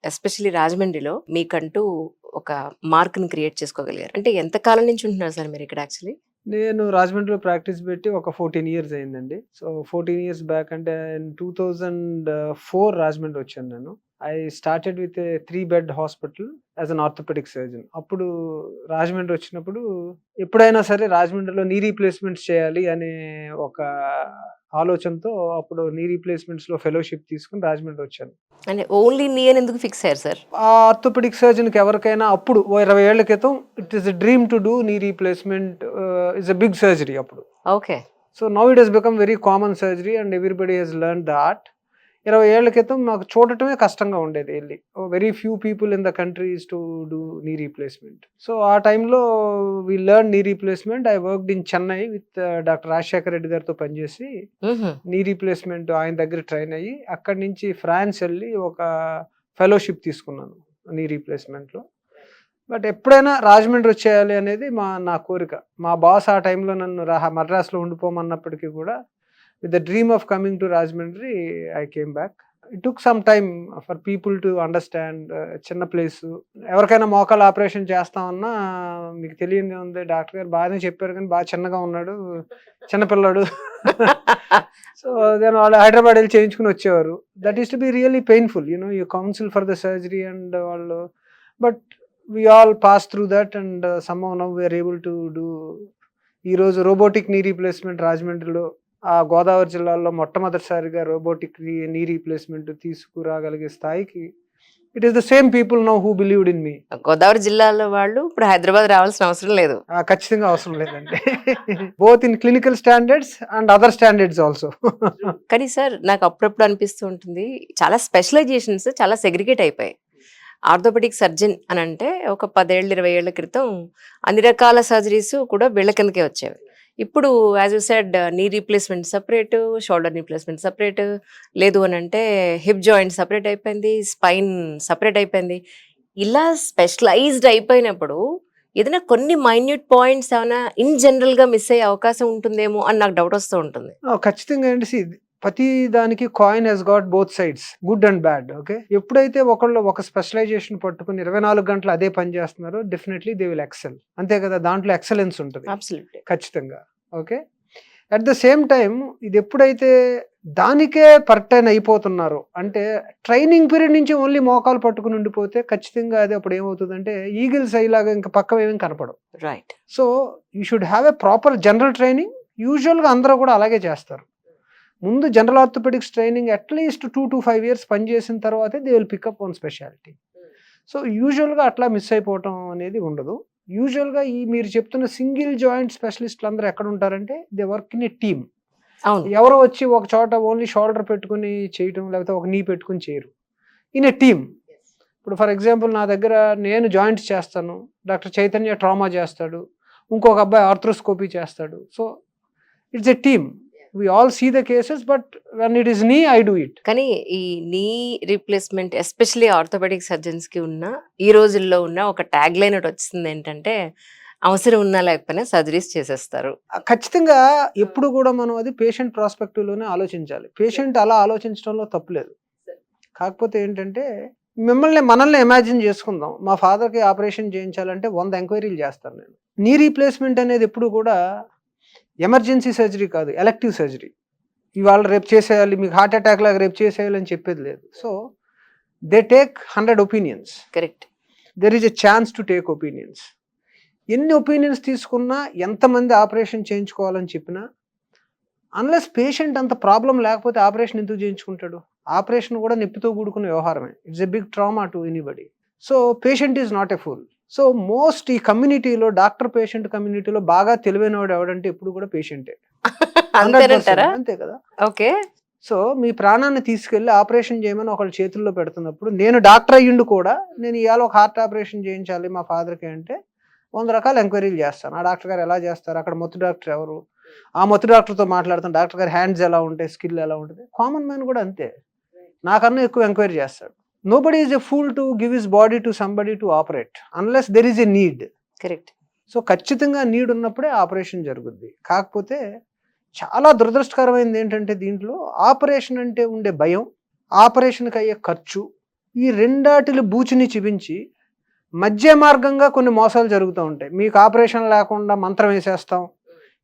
Especially రాజమండ్రిలో మీకంటూ ఒక మార్క్‌ని క్రియేట్ చేసుకోగలిగారు. అంటే ఎంత కాలం నుంచి ఉంటున్నారు సార్ మీరిక్కడ యాక్చువల్లీ? నేను రాజమండ్రిలో ప్రాక్టీస్ పెట్టి ఒక 14 ఇయర్స్ అయిందండి. సో, 14 ఇయర్స్ బ్యాక్ అంటే ఇన్ 2004 రాజమండ్రి వచ్చాను నేను. I started with a 3 bed hospital as an orthopaedic surgeon. అప్పుడు రాజమండ్రి వచ్చినప్పుడు ఎప్పుడైనా సరే రాజమండ్రిలో నీ రీప్లేస్‌మెంట్స్ చేయాలి అనే ఒక ఆలోచనతో అప్పుడు నీ రీప్లేస్‌మెంట్స్‌లో ఫెలోషిప్ తీసుకొని రాజమండ్రి వచ్చాను. అంటే ఓన్లీ నీ అని ఎందుకు ఫిక్స్ అయ్యారు సార్? ఆ ఆర్థోపెడిక్ సర్జన్‌కి ఎవరికైనా అప్పుడు ఓ 20 ఏళ్ల క్రితం it is a dream to do knee replacement is a big surgery అప్పుడు. Okay. So, now it has become very common surgery and everybody has learned the art. 20 ఏళ్ల క్రితం నాకు చూడటమే కష్టంగా ఉండేది ఎళ్లి. Very few people in the country is to do knee replacement. So, ఆ టైంలో we learn knee replacement. I worked in Chennai with doctor Rajasekhar Reddy గారితో పనిచేసి హుహు. నీ రీప్లేస్‌మెంట్ ఆయన దగ్గర ట్రైన్ అయ్యి, అక్కడి నుంచి ఫ్రాన్స్ ఎళ్లి ఒక ఫెలోషిప్ తీసుకున్నాను నీ రీప్లేస్‌మెంట్‌లో. బట్ ఎప్పుడైనా రాజమండ్రి వచ్చేయాలి అనేది నా కోరిక. మా బాస్ ఆ టైంలో నన్ను మద్రాస్‌లో ఉండిపోమన్నప్పటికి కూడా with the dream of coming to Rajahmundry I came back. It took some time for people to understand. చిన్న ప్లేసు. ఎవరికైనా మోకాలు ఆపరేషన్ చేస్తామన్నా మీకు తెలియనిదేముంది డాక్టర్ గారు బాగానే చెప్పారు కానీ బాగా చిన్నగా ఉన్నాడు. చిన్న పిల్లోడు. సో, దెన్ వాళ్ళు హైదరాబాద్ ఎళ్లి చేయించుకొని వచ్చేవారు. That is to be really painful. You counsel for the surgery and వాళ్ళు but we all pass through that and somehow now we are able to do ఈరోజు రోబోటిక్ నీ రీప్లేస్‌మెంట్ రాజమండ్రిలో గోదావరి జిల్లాలో మొట్టమొదటిసారిగా robotic knee replacement తీసుకురాగలిగే స్థాయికి it is the same people now who believed in me. Godavari జిల్లాలో వాళ్ళు ఇప్పుడు హైదరాబాద్ రావాల్సిన అవసరం లేదు. ఖచ్చితంగా అవసరం లేదండి. Both in clinical standards and other standards also. కానీ సార్ నాకు అప్పుడప్పుడు అనిపిస్తూ ఉంటుంది. చాలా స్పెషలైజేషన్స్ చాలా సెగ్రిగేట్ అయిపోయాయి. ఆర్థోపెడిక్ సర్జన్ అని అంటే ఒక 10 ఏళ్ళు 20 ఏళ్ల క్రితం అన్ని రకాల సర్జరీస్ కూడా వీళ్ళ కిందకే వచ్చేవి. ఇప్పుడు as you said knee replacement separate, shoulder replacement separate, లేదు అని అంటే హిప్ జాయింట్ సెపరేట్ అయిపోయింది, స్పైన్ సెపరేట్ అయిపోయింది. ఇలా స్పెషలైజ్డ్ అయిపోయినప్పుడు ఏదైనా కొన్ని మైన్యూట్ పాయింట్స్ ఏమైనా ఇన్ జనరల్‌గా మిస్ అయ్యే అవకాశం ఉంటుందేమో అని నాకు డౌట్ వస్తూ ఉంటుంది. ఖచ్చితంగా అండి. ప్రతి దానికి coin has got both sides. Good and bad. Okay. ఎప్పుడైతే ఒకళ్ళు ఒక స్పెషలైజేషన్ పట్టుకొని 24 గంటలు అదే పని చేస్తున్నారో డెఫినెట్‌లీ దే విల్ ఎక్సెల్. అంతే కదా! దాంట్లో ఎక్సలెన్స్ ఉంటది. అబ్సల్యూట్‌లీ. ఖచ్చితంగా. Okay. At the same time ఇది ఎప్పుడైతే దానికే పర్టైన్ అయిపోతున్నారో అంటే ట్రైనింగ్ పీరియడ్ నుంచి ఓన్లీ మోకాలు పట్టుకొని ఉండిపోతే ఖచ్చితంగా అది అప్పుడు ఏమవుతుందంటే ఈగిల్స్ ఐలాగా ఇంకా పక్కవేమీ కనపడవు. Right. So, you should have a proper general training. యూజువల్‌గా అందరూ కూడా అలాగే చేస్తారు. ముందు general orthopaedics training at least 2-5 years పనిచేసిన తర్వాతే they will pick up one speciality. So, యూజువల్‌గా అట్లా మిస్ అయిపోవటం అనేది ఉండదు. యూజువల్‌గా మీరు చెప్తున్న సింగిల్ జాయింట్ స్పెషలిస్ట్‌లు అందరూ ఎక్కడుంటారంటే they work in a team. అవును. ఎవరో వచ్చి ఒక చోట ఓన్లీ షోల్డర్ పెట్టుకొని చేయటం, లేకపోతే ఒక నీ పెట్టుకొని చేయరు. In a team. ఇప్పుడు ఫర్ ఎగ్జాంపుల్ నా దగ్గర నేను జాయింట్స్ చేస్తాను. డాక్టర్ చైతన్య ట్రామా చేస్తాడు. ఇంకొక అబ్బాయి ఆర్థ్రోస్కోపీ చేస్తాడు. So, it's a team. We all see the cases but when it is knee I do it. కానీ ఈ నీ రీప్లేస్మెంట్ ఎస్పెషల్లీ ఆర్థోపెడిక్ సర్జన్స్‌కి ఉన్న ఈ రోజుల్లో ఉన్న ఒక ట్యాగ్ లైన్ ఒకటొచ్చేసింది ఏంటంటే, అవసరం ఉన్నా లేకపోయినా సర్జరీస్ చేసేస్తారు. ఖచ్చితంగా ఎప్పుడు కూడా మనం అది పేషెంట్ ప్రాస్పెక్టివ్‌లోనే ఆలోచించాలి. పేషెంట్ అలా ఆలోచించడంలో తప్పు లేదు. కాకపోతే ఏంటంటే మనల్ని ఇమాజిన్ చేసుకుందాం. మా ఫాదర్‌కి ఆపరేషన్ చేయించాలంటే 100 ఎంక్వైరీలు చేస్తాను నేను. నీ రీప్లేస్‌మెంట్ అనేది ఎప్పుడు కూడా ఎమర్జెన్సీ సర్జరీ కాదు. Elective surgery. ఇవాళ రేపు చేసేయాలి. మీకు హార్ట్ అటాక్ లాగా రేపు చేసేయాలి అని చెప్పేది లేదు. So, they take 100 opinions. Correct. There is a chance to take opinions. ఎన్ని ఒపీనియన్స్ తీసుకున్నా, ఎంతమంది ఆపరేషన్ చేయించుకోవాలని చెప్పినా, అన్‌లెస్ పేషెంట్ అంత ప్రాబ్లమ్ లేకపోతే ఆపరేషన్ ఎందుకు చేయించుకుంటాడు? ఆపరేషన్ కూడా నొప్పితో కూడుకున్న వ్యవహారమే. It's a big trauma to anybody. So, patient is not a fool. So, ఈ కమ్యూనిటీలో డాక్టర్ పేషెంట్ కమ్యూనిటీలో బాగా తెలివైనవాడు ఎవడంటే ఎప్పుడు కూడా పేషెంటే. 100% అంతేనంటారా? అంతే కదా! ఓకే. సో, మీ ప్రాణాన్ని తీసుకెళ్ళి ఆపరేషన్ చేయమని ఒకళ్ళ చేతుల్లో పెడుతున్నప్పుడు, నేను డాక్టర్ అయ్యుండి కూడా, నేను ఇయాల ఒక హార్ట్ ఆపరేషన్ చేయించాలి మా ఫాదర్‌కి అంటే, 100 రకాల ఎంక్వైరీలు చేస్తాను. ఆ డాక్టర్ గారు ఎలా చేస్తారు? అక్కడ మొత్తు డాక్టర్ ఎవరు? ఆ మొత్తు డాక్టర్‌తో మాట్లాడతాను. డాక్టర్ గారి హ్యాండ్స్ ఎలా ఉంటాయి? స్కిల్ ఎలా ఉంటది? కామన్ మ్యాన్ కూడా అంతే. నాకన్నా ఎక్కువ ఎంక్వైరీ చేస్తాడు. Nobody is a fool to give his body to somebody to operate unless there is a need. Correct. So, ఖచ్చితంగా నీడ్ ఉన్నప్పుడే ఆపరేషన్ జరుగుద్ది. కాకపోతే చాలా దురదృష్టకరమైనది ఏంటంటే దీంట్లో ఆపరేషన్ అంటే ఉండే భయం, ఆపరేషన్‌కి అయ్యే ఖర్చు, ఈ రెండాటిలు బూచిని చూపించి మధ్య మార్గంగా కొన్ని మోసాలు జరుగుతూ ఉంటాయి. మీకు ఆపరేషన్ లేకుండా మంత్రం వేసేస్తాం,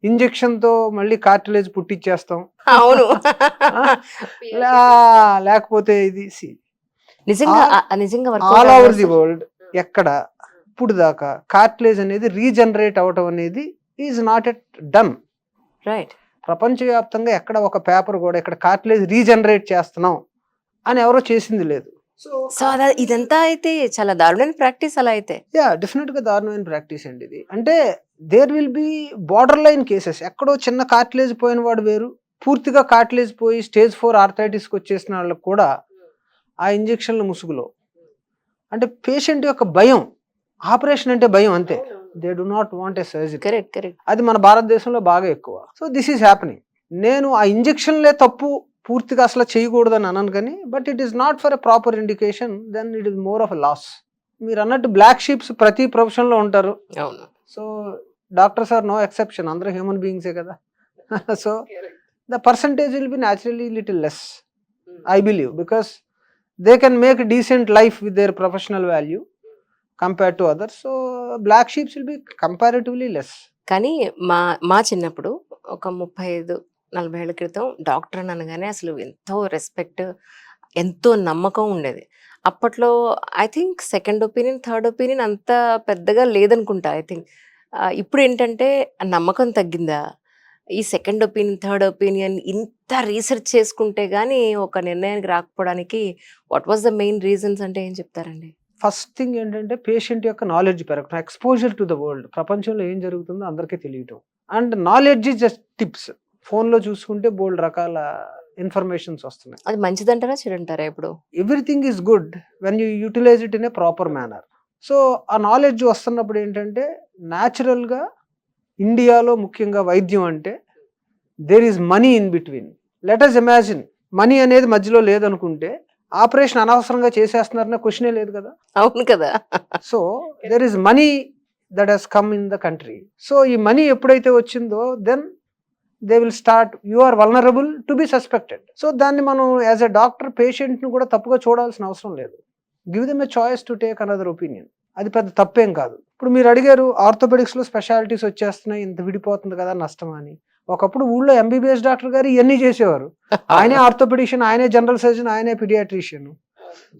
ఇంజెక్షన్తో మళ్ళీ కార్టిలేజ్ పుట్టిచ్చేస్తాం, అవును. లేకపోతే ఇది నిజంగా నిజంగా ఆల్ ఓవర్ ది వరల్డ్ ఎక్కడ ఇప్పుడు దాకా కార్టిలేజ్ అనేది రీజనరేట్ అవటం అనేది is not at done. Right. ప్రపంచవ్యాప్తంగా ఎక్కడ ఒక పేపర్ కూడా ఇక్కడ కార్టిలేజ్ రీజనరేట్ చేస్తున్నాం అని ఎవరో చేసింది లేదు. సో ఇదంతా అయితే చాలా దారుణమైన ప్రాక్టీస్ అలా అయితే. డెఫినెట్ గా దారుణమైన ప్రాక్టీస్ అండి ఇది. అంటే there will be border line cases. ఎక్కడో చిన్న కార్టిలేజ్ పోయిన వాడు వేరు, పూర్తిగా కార్టిలేజ్ పోయి స్టేజ్ 4 ఆర్థరైటిస్కి వచ్చేసిన వాళ్ళకి కూడా ఆ ఇంజెక్షన్ల ముసుగులో అంటే పేషెంట్ యొక్క భయం, ఆపరేషన్ అంటే భయం అంతే. They do not want a surgery. Correct correct. అది మన భారతదేశంలో బాగా ఎక్కువ. So this is happening. నేను ఆ ఇంజెక్షన్లే తప్పు పూర్తిగా అసలు చేయకూడదని అనను కానీ, but it is not for a proper indication, then it is more of a loss. మీరు అన్నట్టు బ్లాక్ షీప్స్ ప్రతి ప్రొఫెషన్లో ఉంటారు. అవును. So doctors are no exception, అందరూ హ్యూమన్ బీయింగ్సే కదా. So the percentage will be naturally little less, I believe, because they can make decent life with their professional value compared to others. So black sheeps will be comparatively less. కానీ మా చిన్నప్పుడు ఒక 35-40 ఏళ్ల క్రితం doctor అని అనగానే అసలు ఎంతో రెస్పెక్ట్, ఎంతో నమ్మకం ఉండేది. అప్పట్లో I think second opinion, third opinion అంత పెద్దగా లేదనుకుంటా. ఐ థింక్ ఇప్పుడు ఏంటంటే నమ్మకం తగ్గిందా, ఈ సెకండ్ ఒపీనియన్, థర్డ్ ఒపీనియన్ ఇంత రీసెర్చ్ చేసుకుంటే కానీ ఒక నిర్ణయానికి రాకపోవడానికి what was the main reasons అంటే ఏం చెప్తారండి? ఫస్ట్ థింగ్ ఏంటంటే పేషెంట్ యొక్క నాలెడ్జ్ పెరగటం, ఎక్స్పోజర్ టు ద వరల్డ్, ప్రపంచంలో ఏం జరుగుతుందో అందరికీ తెలియటం. And knowledge is just tips. ఫోన్లో చూసుకుంటే బోల్డ్ రకాల ఇన్ఫర్మేషన్స్ వస్తున్నాయి. అది మంచిదంటారా చెడంటారా? ఇప్పుడు everything is good when you utilise it in a proper manner. So ఆ నాలెడ్జ్ వస్తున్నప్పుడు ఏంటంటే న్యాచురల్గా ఇండియాలో ముఖ్యంగా వైద్యం అంటే there is money in between. Let us imagine money అనేది మధ్యలో లేదనుకుంటే ఆపరేషన్ అనవసరంగా చేసేస్తున్నారనే క్వశ్చనే లేదు కదా. అవును కదా. So there is money that has come in the country. So ఈ మనీ ఎప్పుడైతే వచ్చిందో then they will start, you are vulnerable to be suspected. So దాన్ని మనం యాజ్ ఎ డాక్టర్ పేషెంట్ను కూడా తప్పుగా చూడాల్సిన అవసరం లేదు. Give them a choice to take another opinion. అది పెద్ద తప్పేం కాదు. ఇప్పుడు మీరు అడిగారు ఆర్థోపెడిక్స్లో స్పెషాలిటీస్ వచ్చేస్తున్నాయి, ఇంత విడిపోతుంది కదా నష్టం అని. ఒకప్పుడు ఊళ్ళో ఎంబీబీఎస్ డాక్టర్ గారు ఇవన్నీ చేసేవారు. ఆయనే ఆర్థోపెడిషియన్, ఆయనే జనరల్ సర్జన్, ఆయనే paediatrician.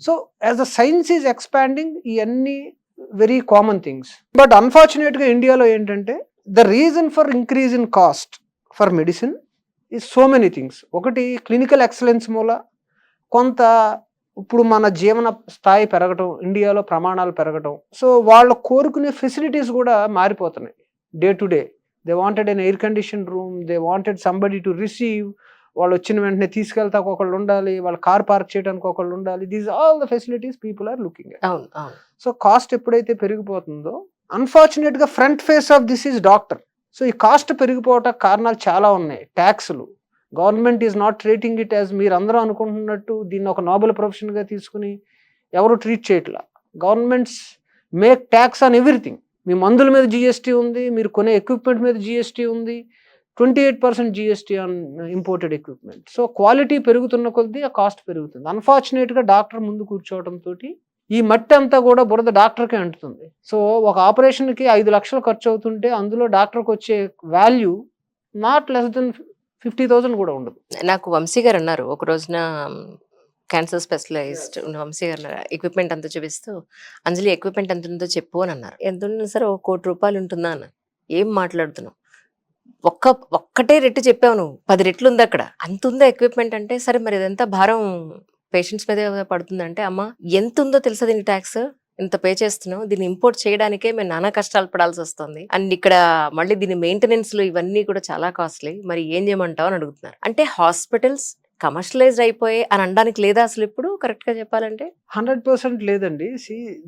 So as the science is expanding, ఇవన్నీ వెరీ కామన్ థింగ్స్. బట్ అన్ఫార్చునేట్గా ఇండియాలో ఏంటంటే the reason for increase in cost for medicine is so many things. ఒకటి క్లినికల్ ఎక్సలెన్స్ మూల కొంత ఇప్పుడు మన జీవన స్థాయి పెరగటం, ఇండియాలో ప్రమాణాలు పెరగటం. సో వాళ్ళు కోరుకునే ఫెసిలిటీస్ కూడా మారిపోతున్నాయి day to day. They wanted an air condition room, they wanted somebody to receive. వాళ్ళు వచ్చిన వెంటనే తీసుకెళ్తాకు ఒకళ్ళు ఉండాలి, వాళ్ళ కార్ పార్క్ చేయడానికి ఒకళ్ళు ఉండాలి. These all the facilities people are looking at. So cost ఎప్పుడైతే పెరిగిపోతుందో అన్ఫార్చునేట్గా front face of this is doctor. So ఈ కాస్ట్ పెరిగిపోవటానికి కారణాలు చాలా ఉన్నాయి. ట్యాక్స్లు, government is not treating it as మీరు అందరూ అనుకుంటున్నట్టు దీన్ని ఒక నోబెల్ ప్రొఫెషన్గా తీసుకుని ఎవరు ట్రీట్ చేయట్లా. Governments make tax on everything. మీ మందుల మీద జిఎస్టీ ఉంది, మీరు కొనే ఎక్విప్మెంట్ మీద జిఎస్టీ ఉంది, 28% GST on imported equipment. So quality పెరుగుతున్న కొద్దీ ఆ కాస్ట్ పెరుగుతుంది. అన్ఫార్చునేట్గా డాక్టర్ ముందు కూర్చోవడంతో ఈ మట్టి అంతా కూడా బురద డాక్టర్కే అంటుతుంది. సో ఒక ఆపరేషన్కి 5 లక్షలు ఖర్చు అవుతుంటే అందులో డాక్టర్కి వచ్చే వాల్యూ నాట్ లెస్ దెన్ 50,000 కూడా ఉండదు. నాకు వంశీ గారు అన్నారు ఒక రోజున, క్యాన్సర్ స్పెషలిస్ట్ వంశీ గారు ఎక్విప్మెంట్ అంతా చూపిస్తూ, అంజలి ఎక్విప్మెంట్ ఎంత ఉందో చెప్పు అని అన్నారు. ఎంత ఉంది సార్? 1 కోటి రూపాయలు ఉంటుందా అన్న. ఏం మాట్లాడుతున్నావు, ఒక్కటే రెట్టు చెప్పావు నువ్వు, 10 రెట్లు ఉంది అక్కడ, అంత ఉందా ఎక్విప్మెంట్ అంటే. సరే మరి ఇదంతా భారం పేషెంట్స్ మీద పడుతుందంటే, అమ్మ ఎంత ఉందో తెలుసా దీని ట్యాక్స్, ఇంత పే చేస్తున్నావు, దీన్ని ఇంపోర్ట్ చేయడానికే మేము నానా కష్టాలు పడాల్సి వస్తుంది, అండ్ ఇక్కడ మళ్ళీ దీని మెయింటెనెన్స్లు ఇవన్నీ కూడా చాలా కాస్ట్లీ, మరి ఏం చేయమంటావు అని అడుగుతున్నారు. అంటే హాస్పిటల్స్ కమర్షియలైజ్ అయిపోయి అని అనడానికి లేదా అసలు ఇప్పుడు కరెక్ట్ గా చెప్పాలంటే? 100% లేదండి.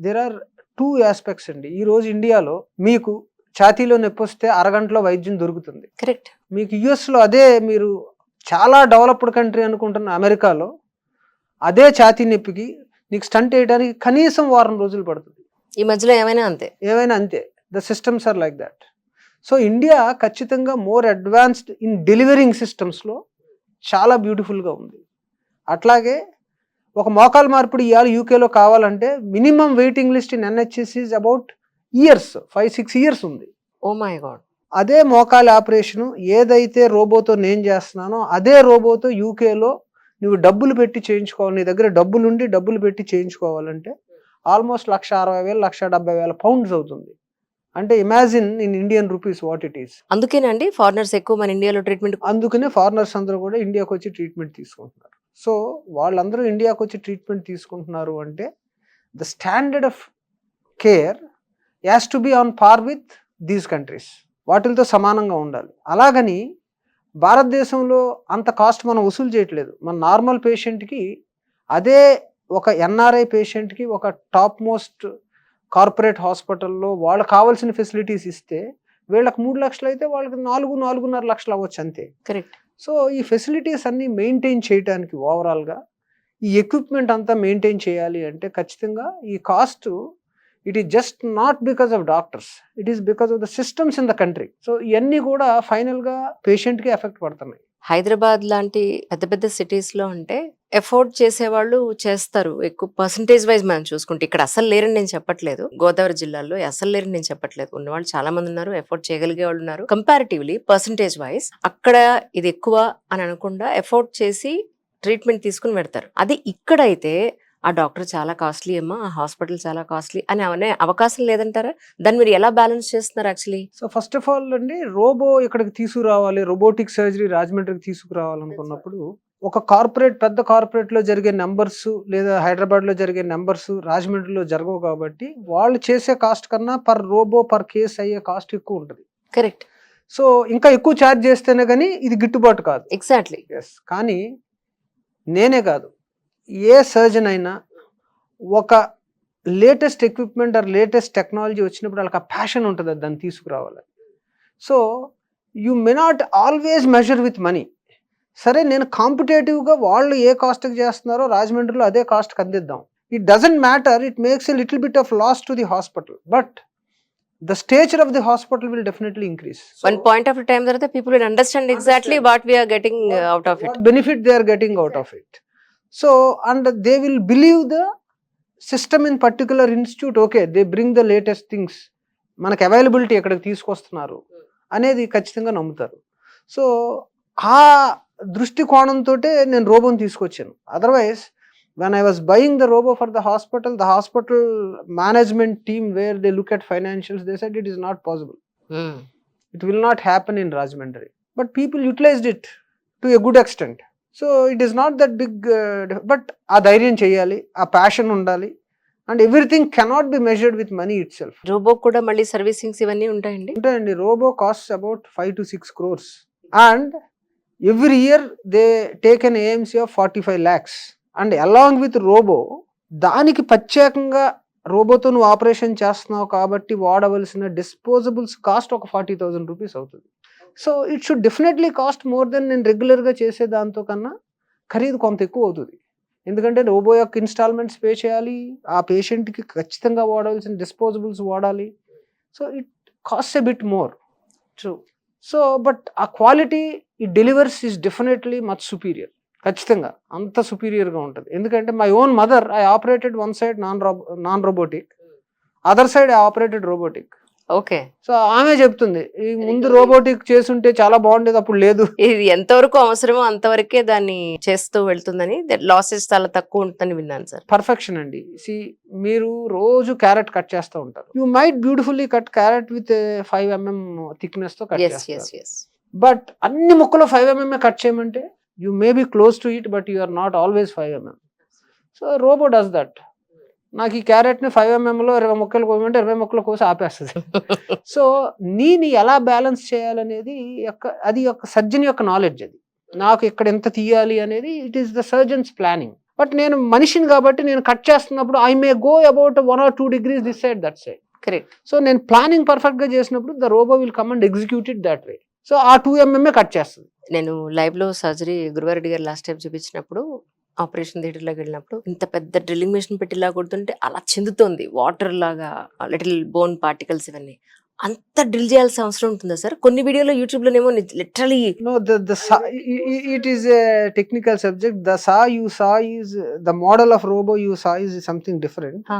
దేర్ ఆర్ 2 ఆస్పెక్ట్స్ అండి. ఈ రోజు ఇండియాలో మీకు ఛాతీలో నొప్పి వస్తే అరగంటలో వైద్యం దొరుకుతుంది. కరెక్ట్. మీకు యుఎస్లో అదే, మీరు చాలా డెవలప్డ్ కంట్రీ అనుకుంటున్న అమెరికాలో అదే ఛాతీ నొప్పికి నీకు స్టంట్ వేయడానికి కనీసం 1 వారం రోజులు పడుతుంది. ఈ మధ్యలో ఏమైనా అంతే. The systems are like that. So India ఖచ్చితంగా మోర్ అడ్వాన్స్డ్ ఇన్ డెలివరింగ్ సిస్టమ్స్లో చాలా బ్యూటిఫుల్గా ఉంది. అట్లాగే ఒక మోకాలు మార్పిడి ఇవాళ యూకేలో కావాలంటే minimum waiting list in NHS is about years, 5-6 years ఉంది. Oh my god. అదే మోకాలి ఆపరేషను ఏదైతే రోబోతో నేను చేస్తున్నానో అదే రోబోతో యూకేలో నువ్వు డబ్బులు పెట్టి చేయించుకోవాలి. నీ దగ్గర డబ్బులుండి డబ్బులు పెట్టి చేయించుకోవాలంటే ఆల్మోస్ట్ 1,60,000 1,70,000 పౌండ్స్ అవుతుంది. అంటే imagine in Indian rupees what it is. అందుకేనండి ఫారినర్స్ ఎక్కువ మన ఇండియాలో ట్రీట్మెంట్. అందుకనే ఫారినర్స్ అందరూ కూడా ఇండియాకి వచ్చి ట్రీట్మెంట్ తీసుకుంటున్నారు. సో వాళ్ళందరూ ఇండియాకి వచ్చి ట్రీట్మెంట్ తీసుకుంటున్నారు అంటే the standard of care has to be on par with these countries. వాటితో సమానంగా ఉండాలి. అలాగని భారతదేశంలో అంత కాస్ట్ మనం వసూలు చేయట్లేదు. మన నార్మల్ పేషెంట్కి అదే ఒక ఎన్ఆర్ఐ పేషెంట్కి ఒక టాప్ మోస్ట్ కార్పొరేట్ హాస్పిటల్లో వాళ్ళకి కావాల్సిన ఫెసిలిటీస్ ఇస్తే వీళ్ళకి 3 లక్షలు అయితే వాళ్ళకి 4-4.5 లక్షలు అవ్వచ్చు అంతే. కరెక్ట్. సో ఈ ఫెసిలిటీస్ అన్నీ మెయింటైన్ చేయడానికి ఓవరాల్గా ఈ ఎక్విప్మెంట్ అంతా మెయింటైన్ చేయాలి అంటే ఖచ్చితంగా ఈ cost it is just not because of doctors, it is because of the systems in the country. So ఇవన్నీ కూడా ఫైనల్గా పేషెంట్కి ఎఫెక్ట్ పడుతున్నాయి. హైదరాబాద్ లాంటి పెద్ద పెద్ద సిటీస్లో అంటే ఎఫోర్డ్ చేసేవాళ్ళు చేస్తారు ఎక్కువ పర్సంటేజ్ వైజ్ మనం చూసుకుంటే. ఇక్కడ అసలు లేరని నేను చెప్పట్లేదు, గోదావరి జిల్లాలో అసలు లేరని నేను చెప్పట్లేదు, ఉన్నవాళ్ళు చాలా మంది ఉన్నారు, ఎఫోర్డ్ చేయగలిగే వాళ్ళు ఉన్నారు. కంపారిటివ్లీ పర్సంటేజ్ వైజ్ అక్కడ ఇది ఎక్కువ అని అనకుండా ఎఫోర్డ్ చేసి ట్రీట్మెంట్ తీసుకుని పెడతారు. అది ఇక్కడైతే ఆ డాక్టర్ చాలా కాస్ట్లీ అమ్మా, ఆ హాస్పిటల్ చాలా కాస్ట్లీ అని అనే అవకాశం లేదంటారా? దాన్ని మీరు ఎలా బ్యాలెన్స్ చేస్తున్నారు actually? So first of all అండి, రోబో ఇక్కడికి తీసుకురావాలి, రోబోటిక్ సర్జరీ రాజమండ్రికి తీసుకురావాలనుకున్నప్పుడు ఒక కార్పొరేట్ పెద్ద కార్పొరేట్లో జరిగే నెంబర్స్ లేదా హైదరాబాద్లో జరిగే నెంబర్స్ రాజమండ్రిలో జరగవు కాబట్టి వాళ్ళు చేసే కాస్ట్ కన్నా పర్ రోబో పర్ కేస్ అయ్యే కాస్ట్ ఎక్కువ ఉంటుంది. కరెక్ట్. సో ఇంకా ఎక్కువ ఛార్జ్ చేస్తేనే కానీ ఇది గిట్టుబాటు కాదు. ఎగ్జాక్ట్లీ. ఎస్. కానీ నేనే కాదు, ఏ సర్జన్ అయినా ఒక latest equipment or latest technology వచ్చినప్పుడు వాళ్ళకి ఆ ప్యాషన్ ఉంటుంది దాన్ని తీసుకురావాలి. So you may not always measure with money. సరే నేను కాంపిటేటివ్గా వాళ్ళు ఏ కాస్ట్కి చేస్తున్నారో రాజమండ్రిలో అదే కాస్ట్కి అందిద్దాం. It doesn't matter, it makes a little bit of loss to the hospital, but the stature of the hospital will definitely increase. So, one point of time tarvata people will understand exactly what we are getting out of it, what benefit they are getting out of it. So and they will believe the system in particular institute. Okay, they bring the latest things, మనకు availability ఎక్కడికి తీసుకొస్తున్నారు అనేది ఖచ్చితంగా నమ్ముతారు. So ఆ దృష్టికోణంతో నేను రోబోని తీసుకొచ్చాను. Otherwise when I was buying the robo for the hospital management team, where they look at financials, they said it is not possible. It will not happen in Rajahmundry. But people utilized it to a good extent. So it is not that big, but aa dhairyam cheyali, aa passion undali, and everything cannot be measured with money itself. Robot కూడా మళ్ళీ servicings ఇవన్నీ ఉంటాయండి? ఉంటాయండి. Robot costs about 5 to 6 crores and every year they take an AMC of 45 lakhs. And along with robot దానికి ప్రత్యేకంగా రోబోతో నువ్వు operation చేస్తున్నావు కాబట్టి వాడవలసిన డిస్పోజబుల్స్ కాస్ట్ ఒక 40,000 రూపీస్ అవుతుంది. So it should definitely cost more than నేను రెగ్యులర్గా చేసే దాంతో కన్నా ఖరీదు కొంత ఎక్కువ అవుతుంది. ఎందుకంటే రోబో యొక్క ఇన్స్టాల్మెంట్స్ పే చేయాలి, ఆ పేషెంట్కి ఖచ్చితంగా వాడవలసిన డిస్పోజబుల్స్ వాడాలి. So it cost a bit more. True. So but ఆ quality it delivers is definitely much superior. ఖచ్చితంగా అంత సుపీరియర్గా ఉంటుంది. ఎందుకంటే my own mother, I operated one side non robotic, other side I operated robotic. Okay. So ఆమె చెప్తుంది ఈ ముందు రోబోటిక్ చేస్తుంటే చాలా బాగుండేది, అప్పుడు లేదు. ఇది ఎంతవరకు అవసరమో అంతవరకే దాన్ని చేస్తూ వెళ్తుందని, లాసెస్ చాలా తక్కువ ఉంటుందని విన్నాను సార్. పర్ఫెక్షన్ అండి. సి మీరు రోజు క్యారెట్ కట్ చేస్తూ ఉంటారు, you might beautifully cut carrot with 5 mm thickness తో కట్ చేస్తారు. బట్ అన్ని ముక్కలు 5 mm కట్ చేయమంటే you may be close to it, but you are not always 5 mm. So robo does that. నాకు ఈ క్యారెట్ని 5 mmలో 20 ముక్కలు కోయమంటే 20 ముక్కలు కోసి ఆపేస్తుంది. సో నేను ఎలా బ్యాలెన్స్ చేయాలనేది అది ఒక సర్జన్ యొక్క నాలెడ్జ్. అది నాకు ఇక్కడ ఎంత తీయాలి అనేది it is the surgeon's planning. But నేను మనిషిని కాబట్టి నేను కట్ చేస్తున్నప్పుడు I may go about 1 or 2 degrees this side that side. Correct. So నేను ప్లానింగ్ పర్ఫెక్ట్గా చేసినప్పుడు the robot will come and execute it that way. So ఆ 2 mm కట్ చేస్తుంది. నేను లైవ్లో సర్జరీ గురువారెడ్డి గారు లాస్ట్ టైం చూపించినప్పుడు ఆపరేషన్ థియేటర్లోకి వెళ్ళినప్పుడు ఇంత పెద్ద డ్రిల్లింగ్ మెషిన్ పెట్టిలా కొడుతుంటే అలా చెందుతోంది వాటర్ లాగా లిటిల్ బోన్ పార్టికల్స్ ఇవన్నీ. అంత డ్రిల్ చేయాల్సిన అవసరం ఉంటుందా సార్? కొన్ని వీడియోలో యూట్యూబ్‌లోనేమో literally No, the saw, it is a technical subject. The saw you saw is the model of robo you saw is something different. ఆ!